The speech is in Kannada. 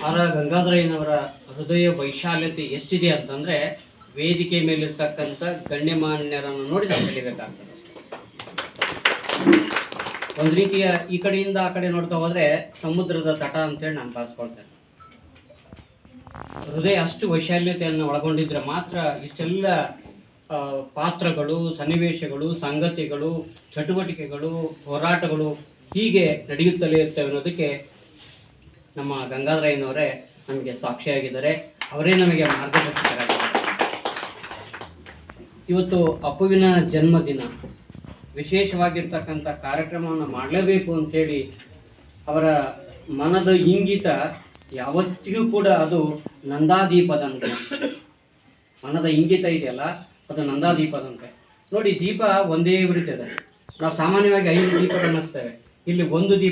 ಆರ್ ಗಂಗಾಧರಯ್ಯನವರ ಹೃದಯ ವೈಶಾಲ್ಯತೆ ಎಷ್ಟಿದೆ ಅಂತಂದರೆ, ವೇದಿಕೆ ಮೇಲಿರ್ತಕ್ಕಂಥ ಗಣ್ಯಮಾನ್ಯರನ್ನು ನೋಡಿ ನಾವು ಕಲಿಬೇಕಾಗ್ತದೆ. ಒಂದು ರೀತಿಯ ಈ ಕಡೆಯಿಂದ ಆ ಕಡೆ ನೋಡ್ತಾ ಹೋದರೆ ಸಮುದ್ರದ ತಟ ಅಂತೇಳಿ ನಾನು ಭಾವಿಸ್ಕೊಳ್ತೇನೆ. ಹೃದಯ ಅಷ್ಟು ವೈಶಾಲ್ಯತೆಯನ್ನು ಒಳಗೊಂಡಿದ್ರೆ ಮಾತ್ರ ಇಷ್ಟೆಲ್ಲ ಪಾತ್ರಗಳು, ಸನ್ನಿವೇಶಗಳು, ಸಂಗತಿಗಳು, ಚಟುವಟಿಕೆಗಳು, ಹೋರಾಟಗಳು ಹೀಗೆ ನಡೆಯುತ್ತಲೇ ಇರ್ತವೆ ಅನ್ನೋದಕ್ಕೆ ನಮ್ಮ ಗಂಗಾಧರಯ್ಯನವರೇ ನಮಗೆ ಸಾಕ್ಷಿಯಾಗಿದ್ದಾರೆ. ಅವರೇ ನಮಗೆ ಮಾರ್ಗದರ್ಶಕರಾಗಿದ್ದಾರೆ. ಇವತ್ತು ಅಪ್ಪುವಿನ ಜನ್ಮದಿನ, ವಿಶೇಷವಾಗಿರ್ತಕ್ಕಂಥ ಕಾರ್ಯಕ್ರಮವನ್ನು ಮಾಡಲೇಬೇಕು ಅಂತೇಳಿ ಅವರ ಮನದ ಇಂಗಿತ ಯಾವತ್ತಿಗೂ ಕೂಡ ಅದು ನಂದಾದೀಪದಂತೆ. ಮನದ ಇಂಗಿತ ಇದೆಯಲ್ಲ, ಅದು ನಂದಾದೀಪದಂತೆ. ನೋಡಿ, ದೀಪ ಒಂದೇ ಉರಿತದೆ. ನಾವು ಸಾಮಾನ್ಯವಾಗಿ 5 ದೀಪ ಕಾಣಿಸ್ತೇವೆ, ಇಲ್ಲಿ ಒಂದು ದೀಪ